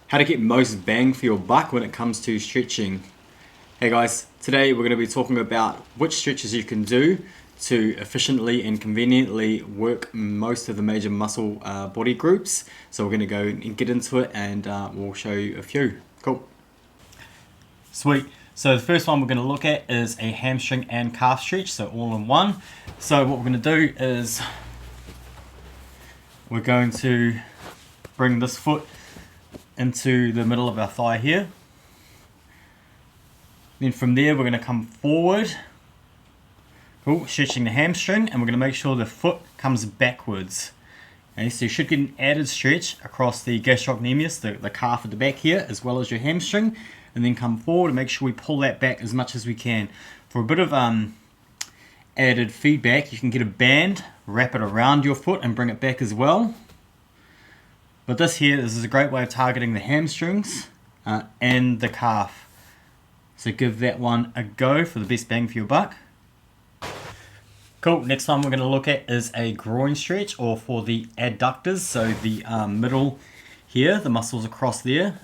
How to get most bang for your buck when it comes to stretching. Hey guys, today we're going to be talking about which stretches you can do to efficiently and conveniently work most of the major muscle body groups. So we're going to go and get into it, and we'll show you a few. Cool. Sweet. So the first one we're going to look at is a hamstring and calf stretch, so all in one. So what we're going to do is we're going to bring this foot into the middle of our thigh here. Then from there we're going to come forward, stretching the hamstring, and we're going to make sure the foot comes backwards. Okay, so you should get an added stretch across the gastrocnemius, the calf at the back here, as well as your hamstring, and then come forward and make sure we pull that back as much as we can. For a bit of added feedback, you can get a band, wrap it around your foot and bring it back as well. But this is a great way of targeting the hamstrings and the calf. So give that one a go for the best bang for your buck. Cool, next one we're going to look at is a groin stretch, or for the adductors, so the middle here, the muscles across there.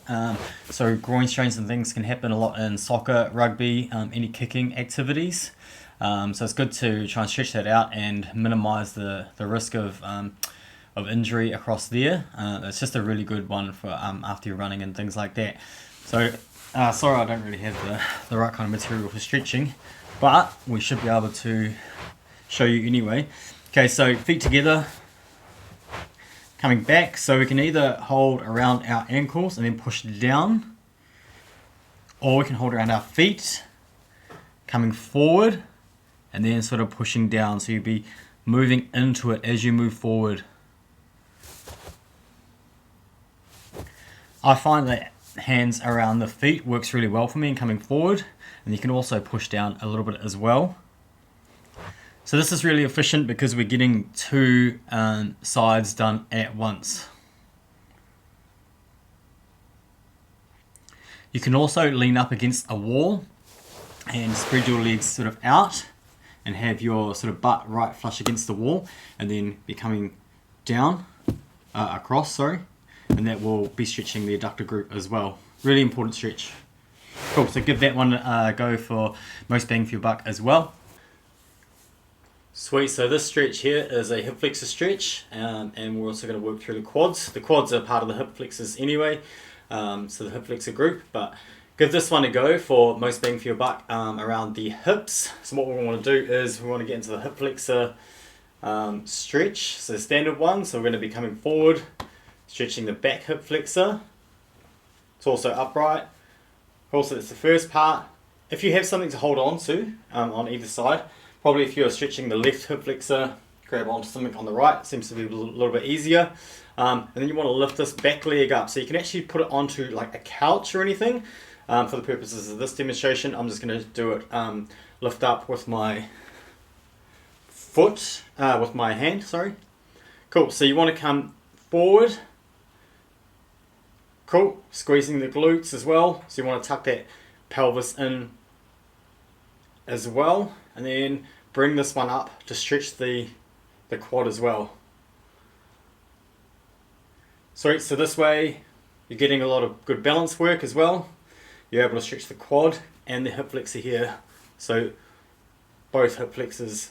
So groin strains and things can happen a lot in soccer, rugby, any kicking activities. So it's good to try and stretch that out and minimize the risk of injury across there. It's just a really good one for after you're running and things like that. So sorry I don't really have the right kind of material for stretching, but we should be able to show you anyway. Okay, so feet together, coming back, so we can either hold around our ankles and then push down, or we can hold around our feet, coming forward and then sort of pushing down, so you'll be moving into it as you move forward. I find that hands around the feet works really well for me in coming forward, and you can also push down a little bit as well. So this is really efficient because we're getting two sides done at once. You can also lean up against a wall and spread your legs sort of out and have your sort of butt right flush against the wall, and then be coming down across, and that will be stretching the adductor group as well. Really important stretch. Cool, so give that one a go for most bang for your buck as well. Sweet, so this stretch here is a hip flexor stretch, and we're also going to work through the quads. The quads are part of the hip flexors anyway, so the hip flexor group, but give this one a go for most bang for your buck around the hips. So what we want to do is we want to get into the hip flexor stretch, so the standard one. So we're going to be coming forward, stretching the back hip flexor. It's also upright. Also, that's the first part. If you have something to hold on to on either side, probably if you're stretching the left hip flexor, grab onto something on the right. It seems to be a little bit easier. And then you want to lift this back leg up. So you can actually put it onto like a couch or anything. For the purposes of this demonstration, I'm just going to do it lift up with my foot, with my hand, Cool, so you want to come forward. Cool, squeezing the glutes as well. So you want to tuck that pelvis in as well. And then bring this one up to stretch the quad as well. Sweet, so this way you're getting a lot of good balance work as well. You're able to stretch the quad and the hip flexor here. So both hip flexors.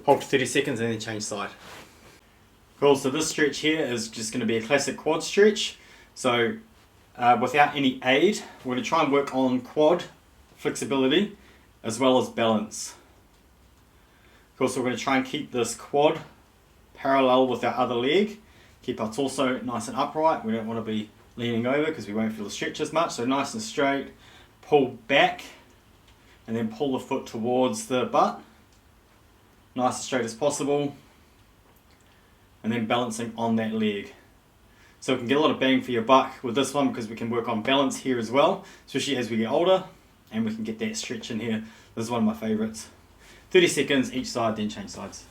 Hold for 30 seconds and then change side. Cool, so this stretch here is just going to be a classic quad stretch. So without any aid, we're going to try and work on quad flexibility as well as balance. Cool, so we're going to try and keep this quad parallel with our other leg. Keep our torso nice and upright. We don't want to be leaning over because we won't feel the stretch as much. So nice and straight, pull back, and then pull the foot towards the butt. Nice and straight as possible. And then balancing on that leg. So we can get a lot of bang for your buck with this one because we can work on balance here as well, especially as we get older, and we can get that stretch in here. This is one of my favorites. 30 seconds each side, then change sides.